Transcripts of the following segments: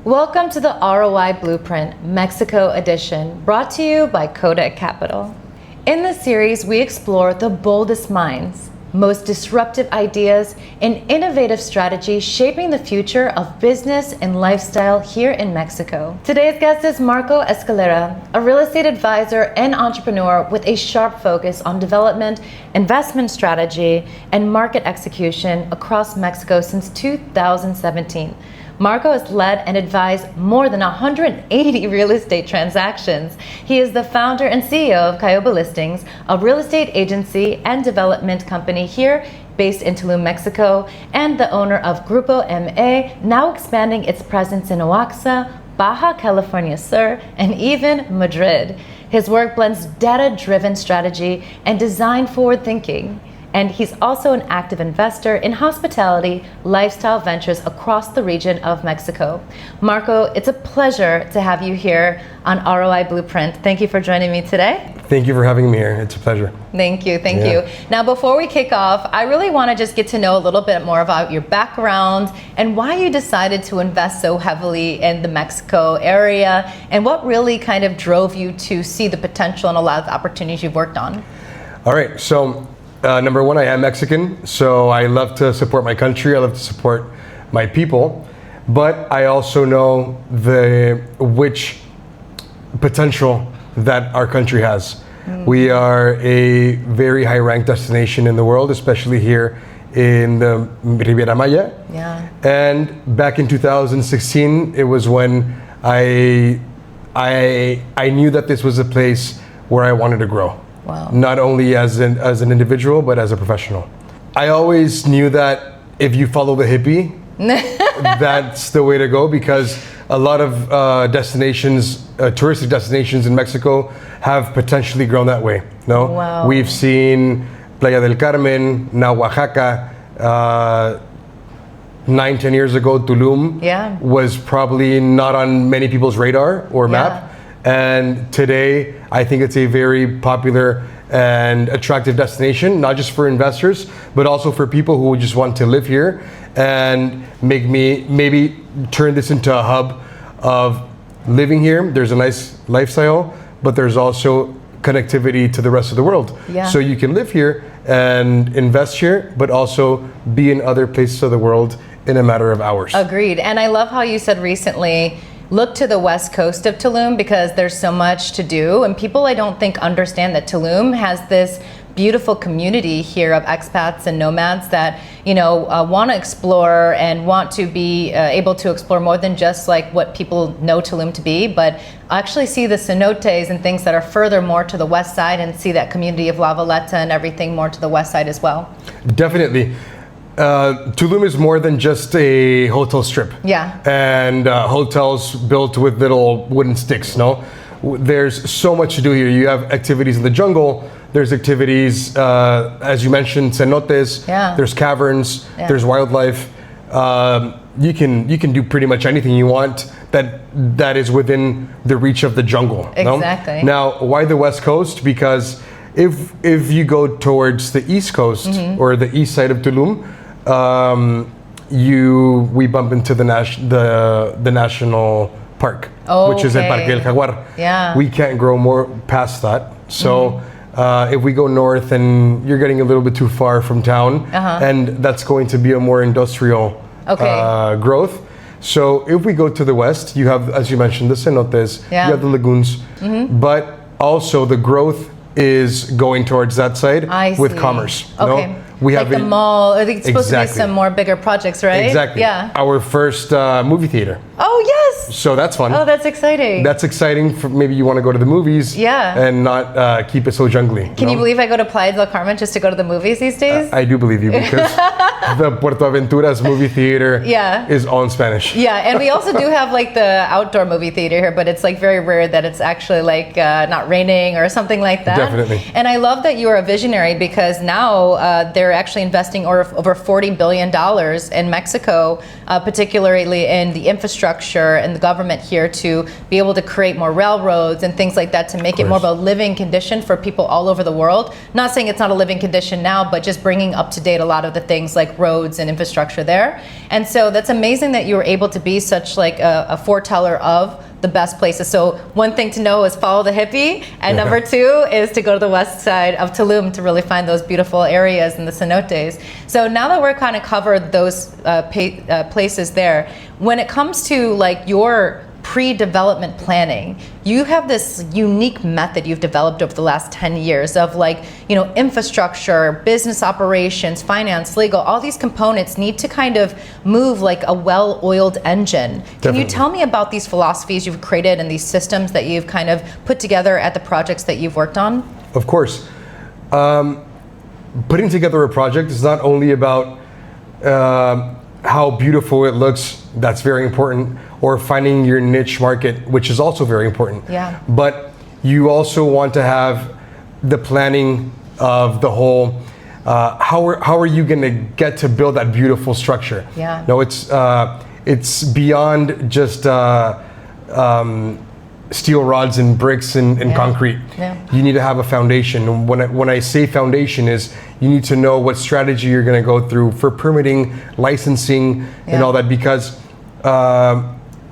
Welcome to the ROI Blueprint Mexico edition, brought to you by Kodak Capital. In this series, we explore the boldest minds, most disruptive ideas, and innovative strategies shaping the future of business and lifestyle here in Mexico. Today's guest is Marco Escalera, a real estate advisor and entrepreneur with a sharp focus on development, investment strategy, and market execution across Mexico since 2017. Marco has led and advised more than 180 real estate transactions. He is the founder and CEO of Cayoba Listings, a real estate agency and development company here based in Tulum, Mexico, and the owner of Grupo MA, now expanding its presence in Oaxaca, Baja California Sur, and even Madrid. His work blends data-driven strategy and design-forward thinking. And he's also an active investor in hospitality, lifestyle ventures across the region of Mexico. Marco, it's a pleasure to have you here on ROI Blueprint. Thank you for joining me today. Thank you for having me here. It's a pleasure. Thank you. Now, before we kick off, I really want to just get to know a little bit more about your background and why you decided to invest so heavily in the Mexico area, and what really kind of drove you to see the potential and a lot of the opportunities you've worked on. All right, so number one, I am Mexican, so I love to support my country. I love to support my people, but I also know which potential that our country has. We are a very high-ranked destination in the world, especially here in the Riviera Maya. Yeah. And back in 2016, it was when I knew that this was a place where I wanted to grow. Wow. Not only as an individual, but as a professional. I always knew that if you follow the hippie, that's the way to go, because a lot of touristic destinations in Mexico have potentially grown that way. No? Wow. We've seen Playa del Carmen, now Oaxaca. 9-10 years ago, Tulum was probably not on many people's radar or map. And today, I think it's a very popular and attractive destination, not just for investors, but also for people who just want to live here and maybe turn this into a hub of living here. There's a nice lifestyle, but there's also connectivity to the rest of the world. Yeah. So you can live here and invest here, but also be in other places of the world in a matter of hours. Agreed. And I love how you said recently, look to the west coast of Tulum, because there's so much to do, and people, I don't think, understand that Tulum has this beautiful community here of expats and nomads that want to explore and want to be able to explore more than just like what people know Tulum to be, but actually see the cenotes and things that are further more to the west side, and see that community of La Valeta and everything more to the west side as well. Definitely. Tulum is more than just a hotel strip. Yeah. And hotels built with little wooden sticks, no? There's so much to do here. You have activities in the jungle. There's activities, as you mentioned, cenotes. Yeah. There's caverns. Yeah. There's wildlife. You can do pretty much anything you want that is within the reach of the jungle. Exactly. No? Now, why the West Coast? Because if you go towards the East Coast or the east side of Tulum, we bump into the national park, which is El Parque del Jaguar. Yeah. We can't grow more past that. So if we go north, and you're getting a little bit too far from town, and that's going to be a more industrial growth. So if we go to the west, you have, as you mentioned, the cenotes, you have the lagoons, but also the growth is going towards that side with commerce. Okay. No? We like have the mall. I think it's supposed to be some more bigger projects, right? Exactly. Yeah. Our first movie theater. Oh, yes. So that's fun. Oh, that's exciting. That's exciting for maybe you want to go to the movies and not keep it so jungly. Can you believe I go to Playa del Carmen just to go to the movies these days? I do believe you, because the Puerto Aventuras movie theater is all in Spanish. Yeah, and we also do have like the outdoor movie theater here, but it's like very rare that it's actually like not raining or something like that. Definitely. And I love that you are a visionary, because now there they're actually investing over $40 billion in Mexico, particularly in the infrastructure and the government here to be able to create more railroads and things like that to make it more of a living condition for people all over the world. Not saying it's not a living condition now, but just bringing up to date a lot of the things like roads and infrastructure there. And so that's amazing that you were able to be such like a foreteller of the best places. So one thing to know is follow the hippie, and number two is to go to the west side of Tulum to really find those beautiful areas and the cenotes. So now that we're kind of covered those places there, when it comes to like your pre-development planning, you have this unique method you've developed over the last 10 years of like, you know, infrastructure, business operations, finance, legal, all these components need to kind of move like a well-oiled engine. Can you tell me about these philosophies you've created and these systems that you've kind of put together at the projects that you've worked on? Of course. Putting together a project is not only about how beautiful it looks, that's very important, or finding your niche market, which is also very important. Yeah. But you also want to have the planning of the whole, how are you gonna get to build that beautiful structure? Yeah. No, it's beyond just steel rods and bricks and concrete. Yeah. You need to have a foundation. And when I say foundation is you need to know what strategy you're going to go through for permitting, licensing, and all that, because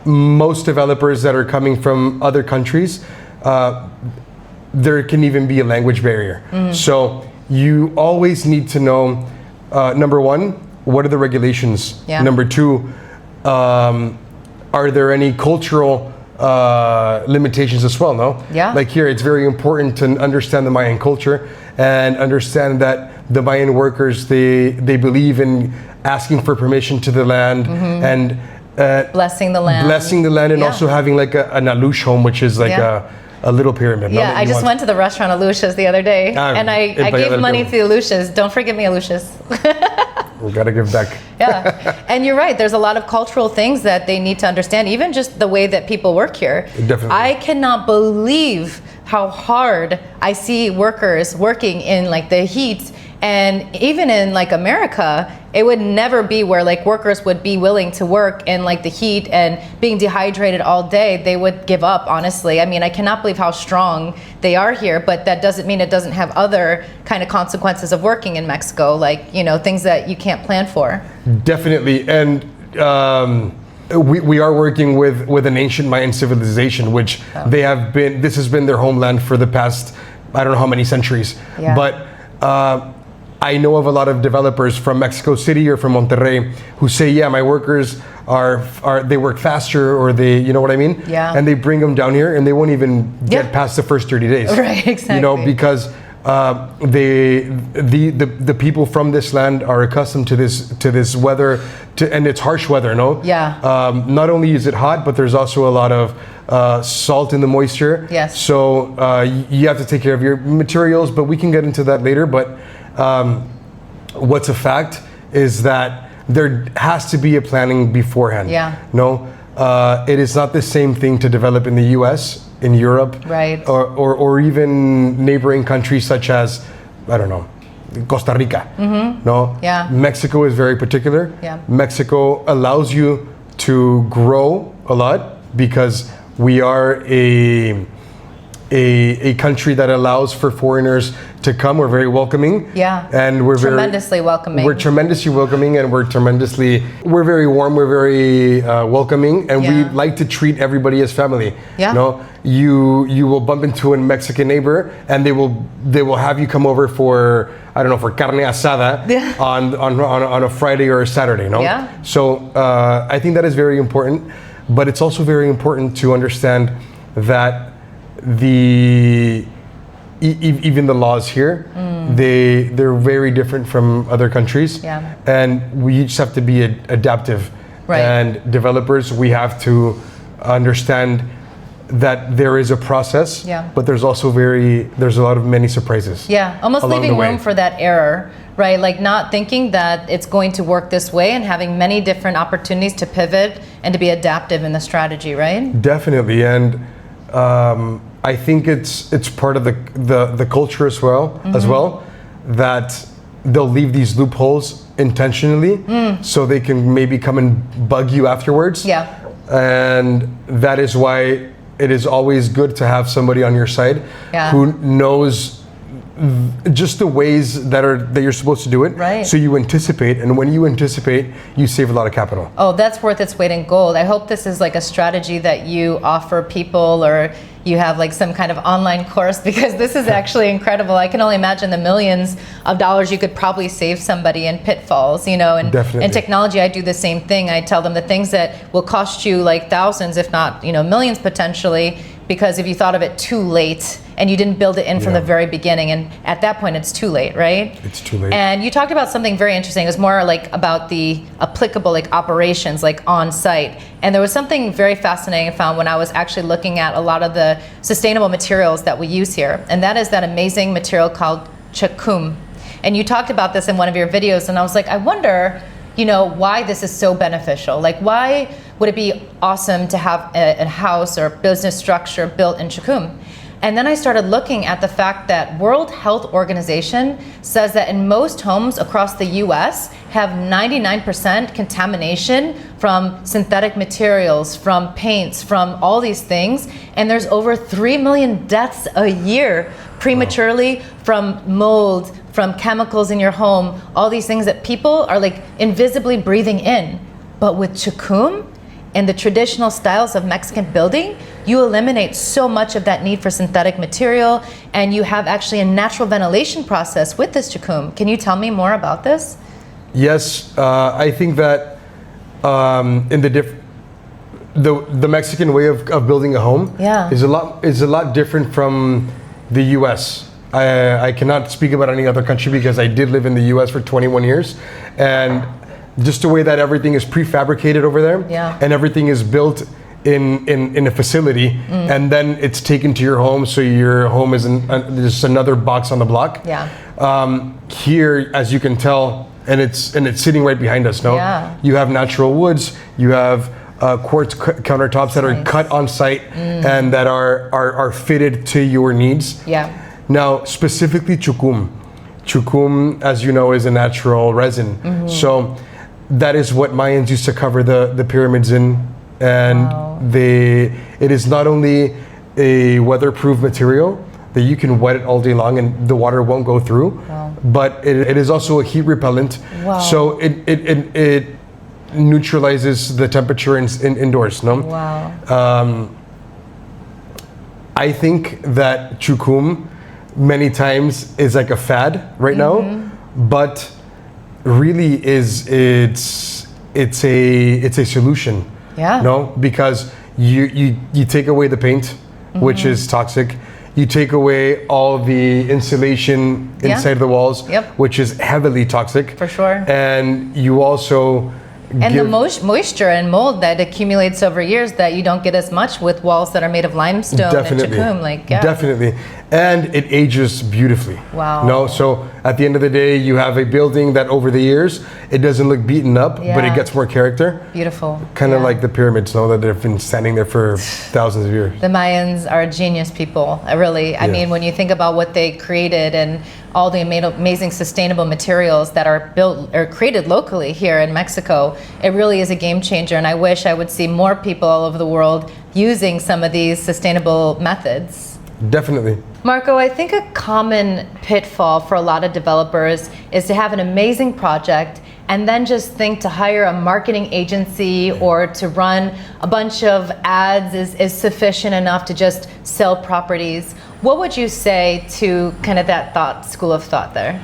most developers that are coming from other countries, there can even be a language barrier. So you always need to know, number one, what are the regulations? Yeah. Number two, are there any cultural limitations as well, no? Yeah. Like here, it's very important to understand the Mayan culture and understand that the Mayan workers, they believe in asking for permission to the land and blessing the land. Blessing the land, and also having like an alush home, which is like a little pyramid. Yeah, I just went to the restaurant Alushas the other day, and I gave money to the Alushas. Don't forgive me, Alushas. We gotta give back. Yeah, and you're right. There's a lot of cultural things that they need to understand, even just the way that people work here. Definitely. I cannot believe how hard I see workers working in like the heat, and even in like America, it would never be where like workers would be willing to work in like the heat and being dehydrated all day. They would give up, honestly. I mean, I cannot believe how strong they are here, but that doesn't mean it doesn't have other kind of consequences of working in Mexico, like, you know, things that you can't plan for. Definitely, and we are working with an ancient Mayan civilization, which they have been, this has been their homeland for the past, I don't know how many centuries. Yeah. But I know of a lot of developers from Mexico City or from Monterrey who say, yeah, my workers they work faster, or they, you know what I mean? Yeah. And they bring them down here and they won't even get past the first 30 days. Right, exactly. You know, because the people from this land are accustomed to this weather, and it's harsh weather, no? Yeah. Not only is it hot, but there's also a lot of salt in the moisture. Yes. So you have to take care of your materials, but we can get into that later. But what's a fact is that there has to be a planning beforehand. Yeah. No, it is not the same thing to develop in the U.S., in Europe, right, or even neighboring countries such as, I don't know, Costa Rica. No. Yeah. Mexico is very particular. Yeah. Mexico allows you to grow a lot because we are a country that allows for foreigners to come. We're very welcoming. Yeah. And we're tremendously welcoming. We're tremendously welcoming, and we're very warm, we're very welcoming, and we like to treat everybody as family. Yeah. No, you will bump into a Mexican neighbor and they will have you come over for, I don't know, for carne asada on a Friday or a Saturday, no? Yeah. So I think that is very important, but it's also very important to understand that even the laws here, they're very different from other countries, and we just have to be adaptive. Right. And developers, we have to understand that there is a process, but there's a lot of many surprises. Yeah, almost leaving room for that error, right? Like not thinking that it's going to work this way and having many different opportunities to pivot and to be adaptive in the strategy, right? Definitely, and I think it's part of the culture as well, that they'll leave these loopholes intentionally so they can maybe come and bug you afterwards. Yeah. And that is why it is always good to have somebody on your side who knows just the ways that you're supposed to do it. Right. So you anticipate, and when you anticipate, you save a lot of capital. Oh, that's worth its weight in gold. I hope this is like a strategy that you offer people, or you have like some kind of online course, because this is actually incredible. I can only imagine the millions of dollars you could probably save somebody in pitfalls, you know, and in technology, I do the same thing. I tell them the things that will cost you like thousands, if not, you know, millions potentially, because if you thought of it too late and you didn't build it in from the very beginning, and at that point it's too late, right? It's too late. And you talked about something very interesting. It was more like about the applicable like operations, like on site. And there was something very fascinating I found when I was actually looking at a lot of the sustainable materials that we use here. And that is that amazing material called chakum. And you talked about this in one of your videos, and I was like, I wonder, you know, why this is so beneficial. Like, why would it be awesome to have a house or business structure built in chakum? And then I started looking at the fact that World Health Organization says that in most homes across the US have 99% contamination from synthetic materials, from paints, from all these things. And there's over 3 million deaths a year prematurely from mold, from chemicals in your home, all these things that people are like invisibly breathing in. But with chakum and the traditional styles of Mexican building, you eliminate so much of that need for synthetic material, and you have actually a natural ventilation process with this chakum. Can you tell me more about this? Yes, I think that in the Mexican way of building a home is a lot different from the U.S. I cannot speak about any other country because I did live in the U.S. for 21 years, and just the way that everything is prefabricated over there, and everything is built in a facility, and then it's taken to your home, so your home is just another box on the block. Here, as you can tell, and it's sitting right behind us. You have natural woods, you have quartz countertops that are cut on site and that are fitted to your needs. Now, specifically chakum. Chakum, as you know, is a natural resin. So that is what Mayans used to cover the pyramids in. And it is not only a weatherproof material that you can wet it all day long and the water won't go through, but it is also a heat repellent. So it neutralizes the temperature indoors. I think that chakum many times is like a fad right now, but really it's a solution. No, because you take away the paint, which is toxic. You take away all the insulation inside the walls, which is heavily toxic. For sure. And you also the moisture and mold that accumulates over years that you don't get as much with walls that are made of limestone and chakum. Definitely. And it ages beautifully. So at the end of the day, you have a building that over the years, it doesn't look beaten up, but it gets more character. Beautiful. Kind of like the pyramids, that have been standing there for thousands of years. The Mayans are genius people. I mean, when you think about what they created and all the amazing sustainable materials that are built or created locally here in Mexico, it really is a game changer. And I wish I would see more people all over the world using some of these sustainable methods. Definitely. Marco, I think a common pitfall for a lot of developers is to have an amazing project and then just think to hire a marketing agency or to run a bunch of ads is sufficient enough to just sell properties. What would you say to kind of that school of thought there?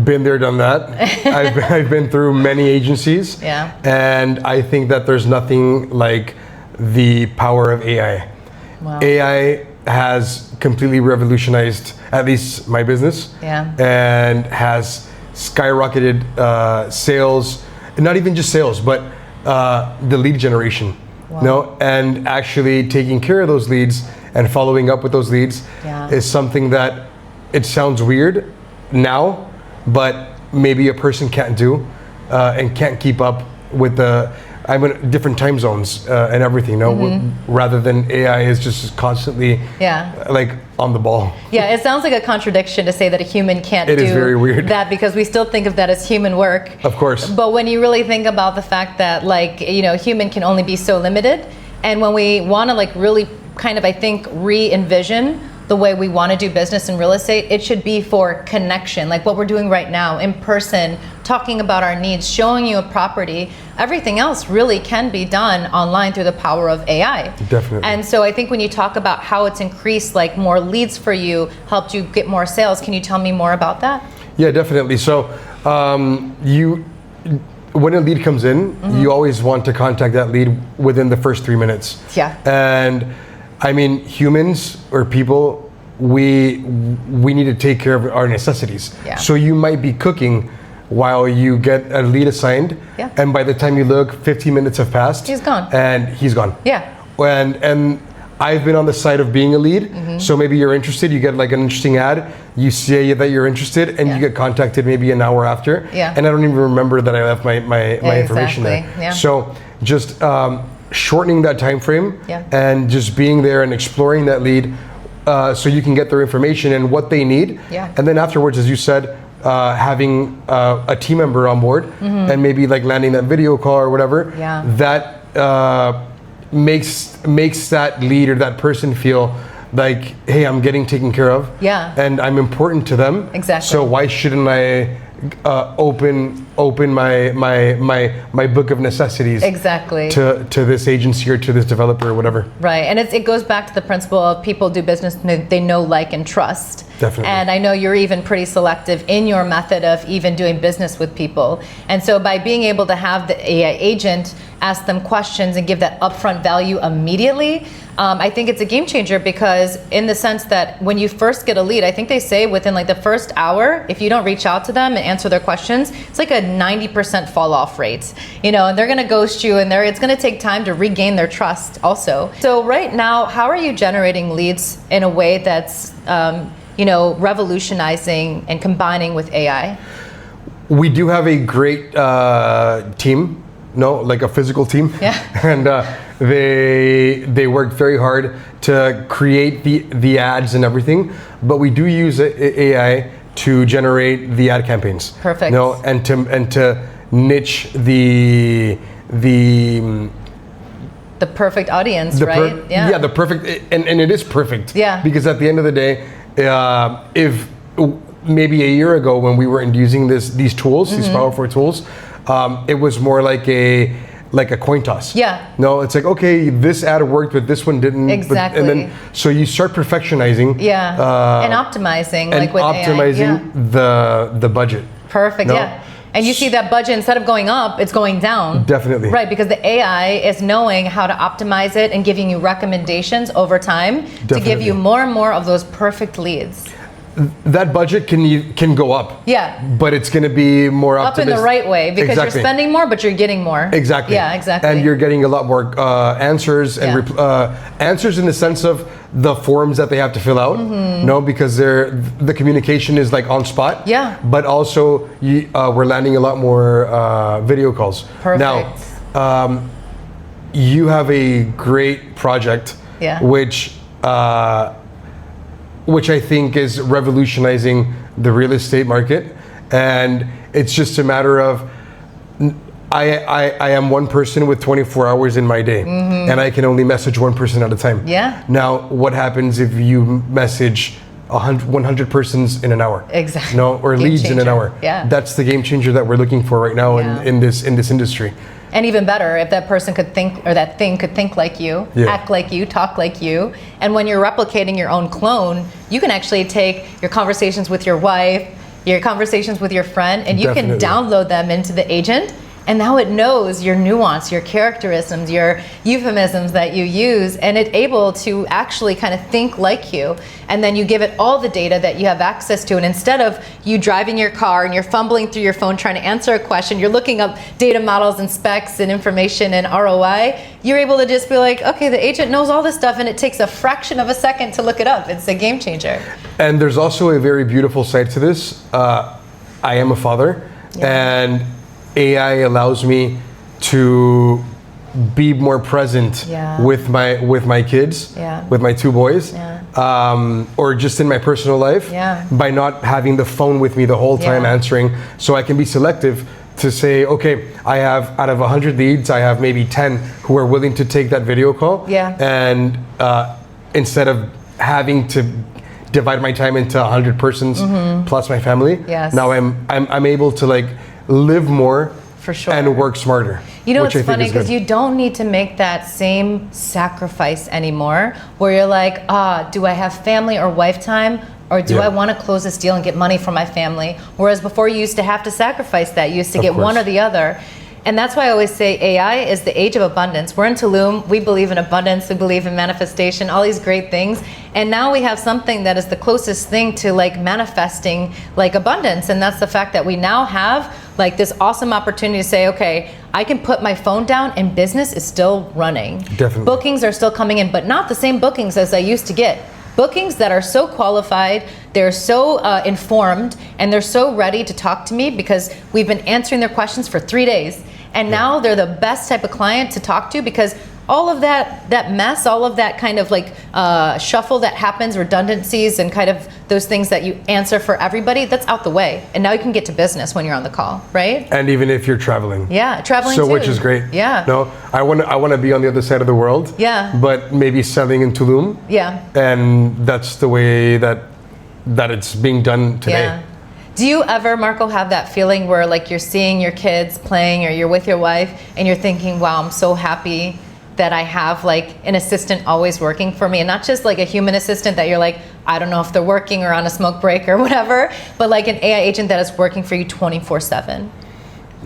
Been there, done that. I've been through many agencies, and I think that there's nothing like the power of AI. AI has completely revolutionized at least my business, and has skyrocketed sales, and not even just sales, but the lead generation. And actually taking care of those leads and following up with those leads is something that it sounds weird now, but maybe a person can't do and can't keep up with the I'm in different time zones and everything, rather than AI is just constantly like on the ball. Yeah, it sounds like a contradiction to say that a human can't do very weird. that, because we still think of that as human work. Of course. But when you really think about the fact that, like, you know, human can only be so limited, and when we want to like really kind of, I think, re-envision the way we want to do business in real estate, it should be for connection, like what we're doing right now, in person, talking about our needs, showing you a property. Everything else really can be done online through the power of AI. Definitely. And so I think when you talk about how it's increased like more leads for you, helped you get more sales, can you tell me more about that? Yeah, definitely. So when a lead comes in, you always want to contact that lead within the first 3 minutes. Yeah. And I mean, humans or people, we need to take care of our necessities. Yeah. So you might be cooking while you get a lead assigned, and by the time you look, 15 minutes have passed. He's gone. And he's gone. Yeah. And I've been on the side of being a lead, so maybe you're interested, you get like an interesting ad, you say that you're interested, and you get contacted maybe an hour after, and I don't even remember that I left my information there. Yeah. So just shortening that time frame and just being there and exploring that lead so you can get their information and what they need. And then afterwards, as you said, having a team member on board and maybe like landing that video call or whatever, that makes that lead or that person feel like, hey, I'm getting taken care of, and I'm important to them. Exactly. So why shouldn't I open my book of necessities to this agency or to this developer or whatever? Right, and it goes back to the principle of people do business they know, like, and trust. Definitely. And I know you're even pretty selective in your method of even doing business with people. And so by being able to have the AI agent ask them questions and give that upfront value immediately, I think it's a game changer, because in the sense that when you first get a lead, I think they say within like the first hour, if you don't reach out to them and answer their questions, it's like a 90% fall off rate, you know, and they're going to ghost you, and it's going to take time to regain their trust also. So right now, how are you generating leads in a way that's, you know, revolutionizing and combining with AI? We do have a great team, like a physical team. And they work very hard to create the ads and everything, but we do use AI to generate the ad campaigns. Perfect. And to niche the perfect audience, right? The perfect, and it is perfect. Because at the end of the day, if maybe a year ago when we weren't using these tools, these powerful tools, it was more like a coin toss. It's like, okay, this ad worked, but this one didn't. Exactly. And then so you start perfectionizing. And optimizing, and like with optimizing AI. the budget. Perfect. And you see that budget, instead of going up, it's going down. Definitely. Right, because the AI is knowing how to optimize it and giving you recommendations over time to give you more and more of those perfect leads. That budget can go up. But it's going to be more up in the right way, because you're spending more, but you're getting more. Exactly. And you're getting a lot more answers and answers in the sense of the forms that they have to fill out. Because the communication is like on spot. But also we're landing a lot more video calls. Perfect. Now, you have a great project, which I think is revolutionizing the real estate market. And it's just a matter of, I am one person with 24 hours in my day, and I can only message one person at a time. Now, what happens if you message 100 persons in an hour? Exactly. Or game leads changer. In an hour. That's the game changer that we're looking for right now in this industry. And even better, if that person could think, or that thing could think like you, act like you, talk like you. And when you're replicating your own clone, you can actually take your conversations with your wife, your conversations with your friend, and you can download them into the agent. And now it knows your nuance, your characterisms, your euphemisms that you use, and it's able to actually kind of think like you. And then you give it all the data that you have access to. And instead of you driving your car and you're fumbling through your phone trying to answer a question, you're looking up data models and specs and information and ROI, you're able to just be like, okay, the agent knows all this stuff, and it takes a fraction of a second to look it up. It's a game changer. And there's also a very beautiful side to this. I am a father, and AI allows me to be more present with my kids, with my two boys, or just in my personal life, by not having the phone with me the whole time answering, so I can be selective to say, okay, I have, out of 100 leads, I have maybe 10 who are willing to take that video call, and instead of having to divide my time into 100 persons plus my family, now I'm able to like live more for sure and work smarter. You know, it's funny because you don't need to make that same sacrifice anymore where you're like, do I have family or wife time, or do I want to close this deal and get money from my family? Whereas before you used to have to sacrifice that. You used to get one or the other. And that's why I always say AI is the age of abundance. We're in Tulum. We believe in abundance. We believe in manifestation, all these great things. And now we have something that is the closest thing to like manifesting like abundance. And that's the fact that we now have like this awesome opportunity to say, okay, I can put my phone down and business is still running. Definitely. Bookings are still coming in, but not the same bookings as I used to get. Bookings that are so qualified, they're so informed, and they're so ready to talk to me because we've been answering their questions for 3 days. And now they're the best type of client to talk to because all of that mess, all of that kind of like shuffle that happens, redundancies and kind of those things that you answer for everybody, that's out the way. And now you can get to business when you're on the call, right? And even if you're traveling. Yeah, traveling so, too. Which is great. Yeah. No, I want to be on the other side of the world. Yeah. But maybe selling in Tulum. Yeah. And that's the way that it's being done today. Yeah. Do you ever, Marco, have that feeling where like you're seeing your kids playing or you're with your wife and you're thinking, wow, I'm so happy that I have like an assistant always working for me, and not just like a human assistant that you're like, I don't know if they're working or on a smoke break or whatever, but like an AI agent that is working for you 24/7?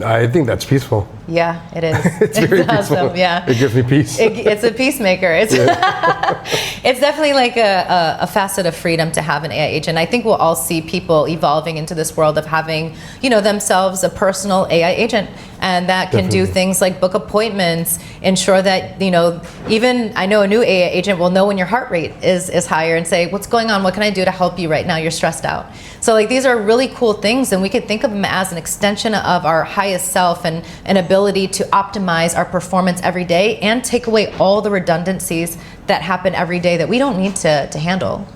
I think that's peaceful. Yeah, it is. It's very peaceful. Awesome. Yeah, it gives me peace. It's a peacemaker. It's it's definitely like a facet of freedom to have an AI agent. I think we'll all see people evolving into this world of having, themselves a personal AI agent, and that can do things like book appointments, ensure that even I know a new AI agent will know when your heart rate is higher and say, what's going on? What can I do to help you right now? You're stressed out. So like these are really cool things, and we could think of them as an extension of our highest self and an ability to optimize our performance every day and take away all the redundancies that happen every day that we don't need to handle,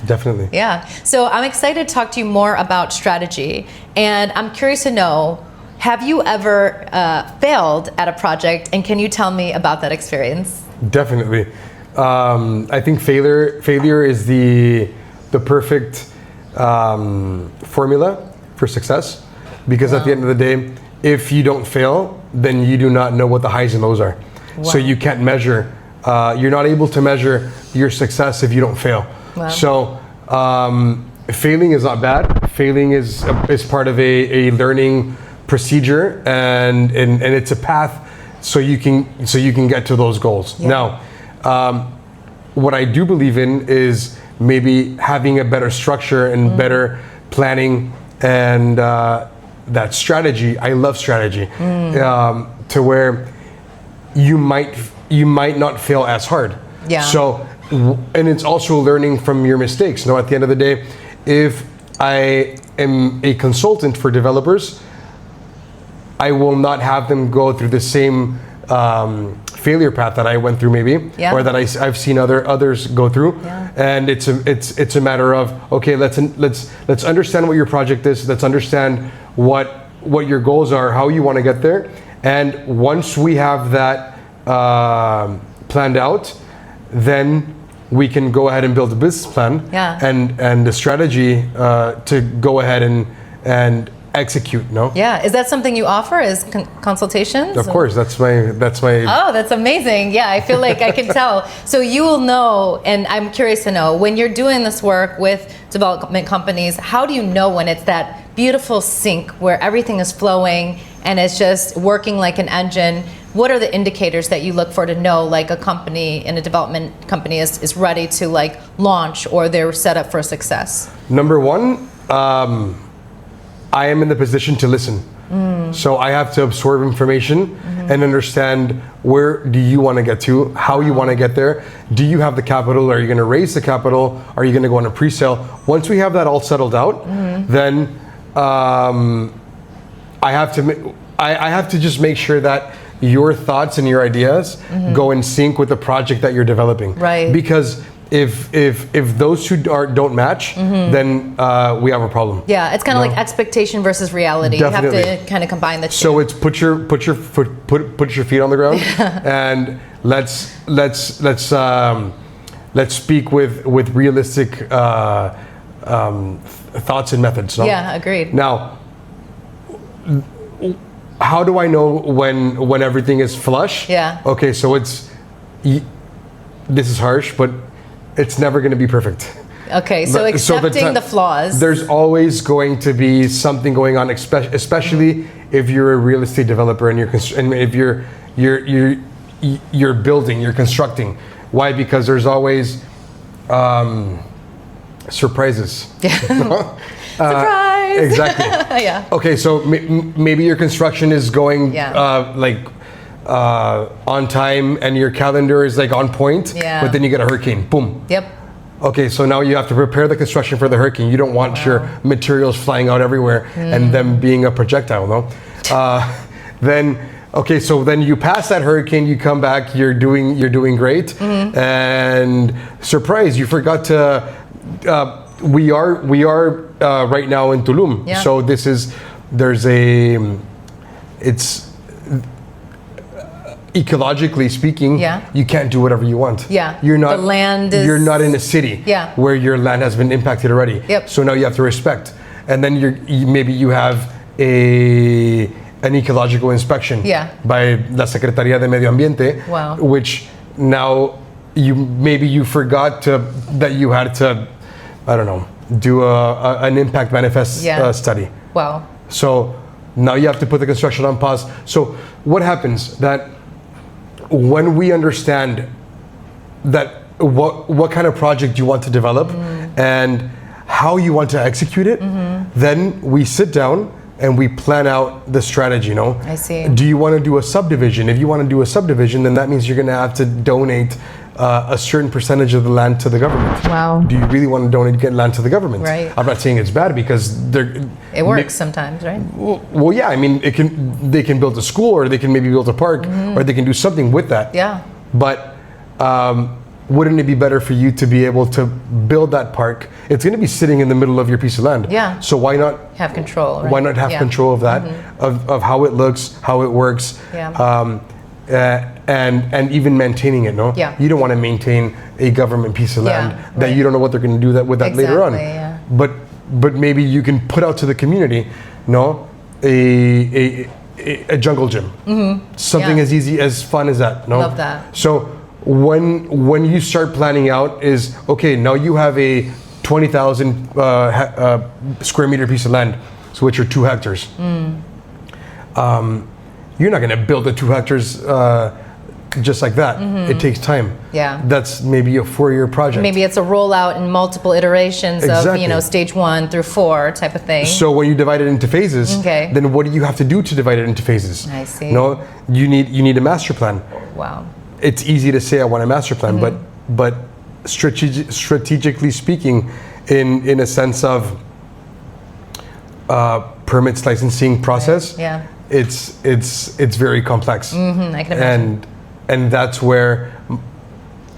Definitely. Yeah. So I'm excited to talk to you more about strategy, and I'm curious to know, have you ever failed at a project, and can you tell me about that experience? Definitely. I think failure is the perfect formula for success, because at the end of the day, if you don't fail, then you do not know what the highs and lows are. So you can't measure. You're not able to measure your success if you don't fail. So failing is not bad. Failing is part of a learning procedure, and it's a path so you can get to those goals. Now, what I do believe in is maybe having a better structure and better planning and that strategy. I love strategy to where you might not fail as hard. Yeah. So, and it's also learning from your mistakes. At the end of the day, if I am a consultant for developers, I will not have them go through the same failure path that I went through, maybe, or that I've seen others go through. And it's a matter of, okay, let's understand what your project is. Let's understand what your goals are, how you want to get there. And once we have that planned out, then we can go ahead and build a business plan and the strategy to go ahead and execute. Yeah, is that something you offer as consultations? Of course, that's my Oh, that's amazing. Yeah, I feel like I can tell. So you will know, and I'm curious to know, when you're doing this work with development companies, how do you know when it's that beautiful sync where everything is flowing and it's just working like an engine? What are the indicators that you look for to know like a company and a development company is ready to like launch, or they're set up for success? Number one, I am in the position to listen. So I have to absorb information and understand, where do you want to get to, how you want to get there. Do you have the capital? Are you going to raise the capital? Are you going to go on a pre-sale? Once we have that all settled out, then I have to just make sure that your thoughts and your ideas go in sync with the project that you're developing. Right. Because if those two don't match, then we have a problem. Yeah, it's kind of like expectation versus reality. Definitely. You have to kind of combine the two. So it's put your feet on the ground, and let's speak with realistic thoughts and methods. No? Yeah, agreed. Now, how do I know when everything is flush? Yeah. Okay, so this is harsh, but it's never going to be perfect. Okay, so accepting the flaws. There's always going to be something going on, especially if you're a real estate developer and if you're building, you're constructing. Why? Because there's always surprises. Yeah. Surprise! Exactly. Yeah. Okay, so maybe your construction is going on time and your calendar is like on point, but then you get a hurricane. Boom. Yep. Okay, so now you have to prepare the construction for the hurricane. You don't want your materials flying out everywhere and them being a projectile, no? Then you pass that hurricane, you come back, you're doing great, and surprise, you forgot to. We are right now in Tulum, so it's ecologically speaking, you can't do whatever you want. Yeah, you're not. The land is. You're not in a city. Where your land has been impacted already. Yep. So now you have to respect, and then maybe you have an ecological inspection by La Secretaría de Medio Ambiente, which now you forgot that you had to, I don't know, do an impact manifest study. Wow. So now you have to put the construction on pause. So what happens that when we understand that what kind of project you want to develop and how you want to execute it, then we sit down and we plan out the strategy, you know? I see. Do you want to do a subdivision? If you want to do a subdivision, then that means you're going to have to donate a certain percentage of the land to the government. Wow. Do you really want to donate land to the government? Right. I'm not saying it's bad because it works sometimes, right? Well, yeah. I mean, they can build a school, or they can maybe build a park, or they can do something with that. Yeah. But wouldn't it be better for you to be able to build that park? It's going to be sitting in the middle of your piece of land. Yeah. So why not have control? Right? Why not have control of that, of how it looks, how it works? Yeah. And even maintaining it, no? Yeah. You don't want to maintain a government piece of land that you don't know what they're going to do with that later on. Yeah. But maybe you can put out to the community, no, a jungle gym, something as easy, as fun as that. No, love that. So when you start planning out, is okay. Now you have a 20,000 square meter piece of land, so which are 2 hectares. You're not going to build the 2 hectares just like that. It takes time. Yeah. That's maybe a 4-year project. Maybe it's a rollout in multiple iterations of, stage 1 through 4 type of thing. So when you divide it into phases, then what do you have to do to divide it into phases? I see. No, you need a master plan. Wow. It's easy to say I want a master plan, but strategically speaking, in a sense of permits, licensing process, it's very complex. I can imagine. And that's where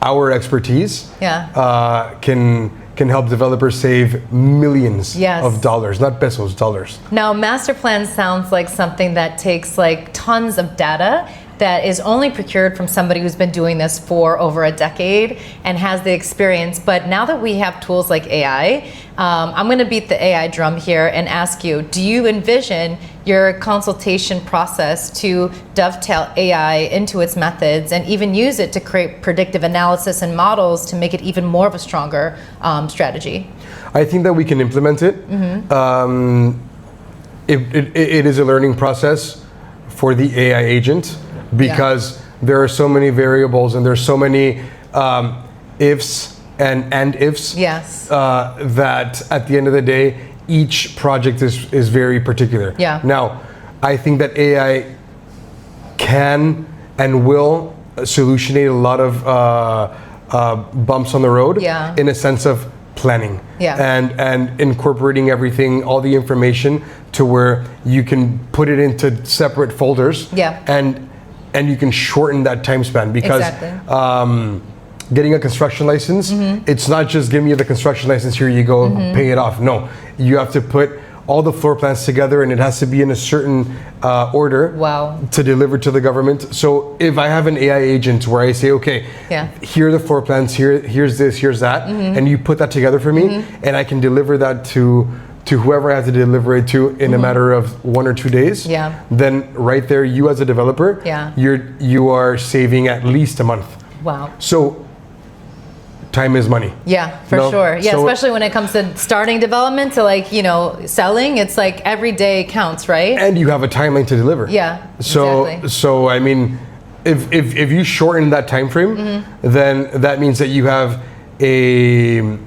our expertise can help developers save millions of dollars, not pesos, dollars. Now, master plan sounds like something that takes like tons of data that is only procured from somebody who's been doing this for over a decade and has the experience. But now that we have tools like AI, I'm going to beat the AI drum here and ask you, do you envision your consultation process to dovetail AI into its methods and even use it to create predictive analysis and models to make it even more of a stronger strategy? I think that we can implement it. It is a learning process for the AI agent, because there are so many variables and there's so many ifs and ifs that at the end of the day, each project is very particular. Now, I think that AI can and will solutionate a lot of bumps on the road in a sense of planning and incorporating everything, all the information, to where you can put it into separate folders and you can shorten that time span because getting a construction license, it's not just give me the construction license, here you go, pay it off. No, you have to put all the floor plans together, and it has to be in a certain order to deliver to the government. So if I have an AI agent where I say, okay, here are the floor plans, here's this, here's that, and you put that together for me, and I can deliver that to whoever I have to deliver it to in a matter of 1 or 2 days, then right there, you as a developer, you are saving at least a month. Wow. So time is money. Yeah, for sure. Yeah, so, especially when it comes to starting development to like, you know, selling, it's like every day counts, right? And you have a timeline to deliver. Yeah, So I mean, if you shorten that time frame, then that means that you have a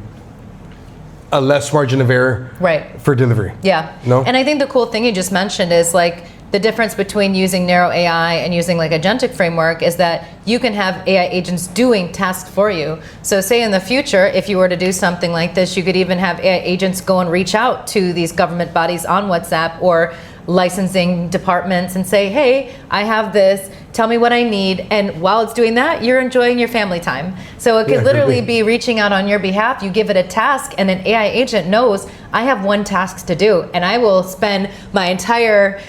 less margin of error for delivery. Yeah. No? And I think the cool thing you just mentioned is like the difference between using narrow AI and using like agentic framework is that you can have AI agents doing tasks for you. So say in the future, if you were to do something like this, you could even have AI agents go and reach out to these government bodies on WhatsApp or licensing departments and say, hey, I have this, tell me what I need. And while it's doing that, you're enjoying your family time. So it could literally be reaching out on your behalf. You give it a task and an AI agent knows I have one task to do and I will spend my entire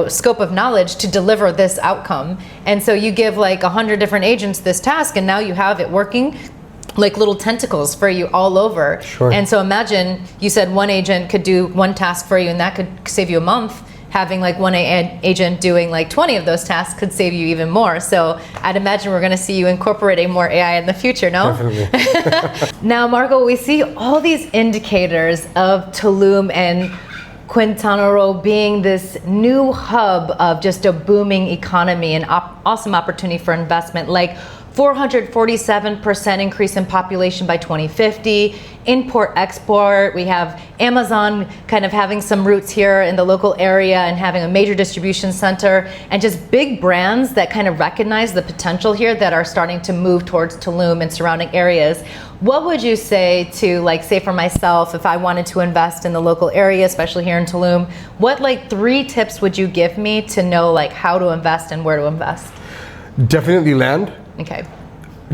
scope of knowledge to deliver this outcome. And so you give like 100 different agents this task and now you have it working like little tentacles for you all over. Sure. And so imagine you said one agent could do one task for you and that could save you a month. Having like one agent doing like 20 of those tasks could save you even more. So I'd imagine we're going to see you incorporating more AI in the future, no? Definitely. Now, Marco, we see all these indicators of Tulum and Quintana Roo being this new hub of just a booming economy and awesome opportunity for investment, like 447% increase in population by 2050, import-export. We have Amazon kind of having some roots here in the local area and having a major distribution center, and just big brands that kind of recognize the potential here that are starting to move towards Tulum and surrounding areas. What would you say to, like, say for myself, if I wanted to invest in the local area, especially here in Tulum, what like 3 tips would you give me to know like how to invest and where to invest? Definitely land. Okay.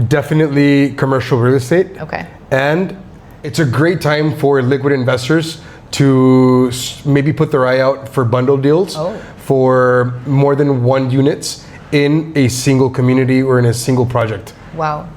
Definitely commercial real estate. Okay. And it's a great time for liquid investors to maybe put their eye out for bundle deals for more than 1 units in a single community or in a single project. Wow.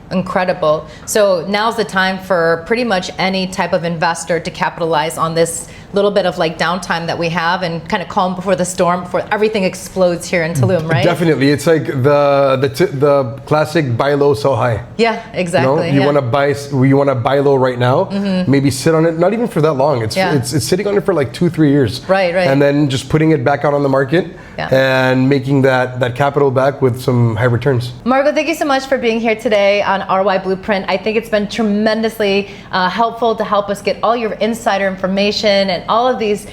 Incredible. So now's the time for pretty much any type of investor to capitalize on this little bit of like downtime that we have and kind of calm before the storm, before everything explodes here in Tulum, right? Definitely. It's like the classic buy low, sell high. Yeah, exactly. You want to buy low right now, maybe sit on it, not even for that long. It's sitting on it for like 2-3 years. Right. And then just putting it back out on the market and making that capital back with some high returns. Marco, thank you so much for being here today on ROI Blueprint. I think it's been tremendously helpful to help us get all your insider information and all of these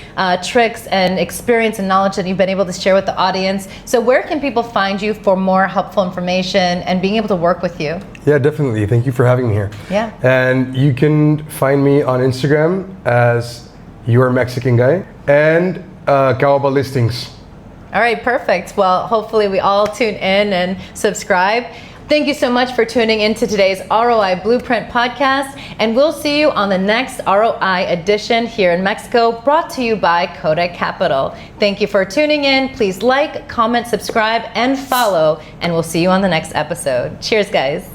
tricks and experience and knowledge that you've been able to share with the audience. So where can people find you for more helpful information and being able to work with you? Yeah, definitely. Thank you for having me here. Yeah. And you can find me on Instagram as Your Mexican Guy and Caoba Listings. All right, perfect. Well, hopefully we all tune in and subscribe. Thank you so much for tuning into today's ROI Blueprint podcast, and we'll see you on the next ROI edition here in Mexico, brought to you by Coda Capital. Thank you for tuning in. Please like, comment, subscribe, and follow, and we'll see you on the next episode. Cheers, guys.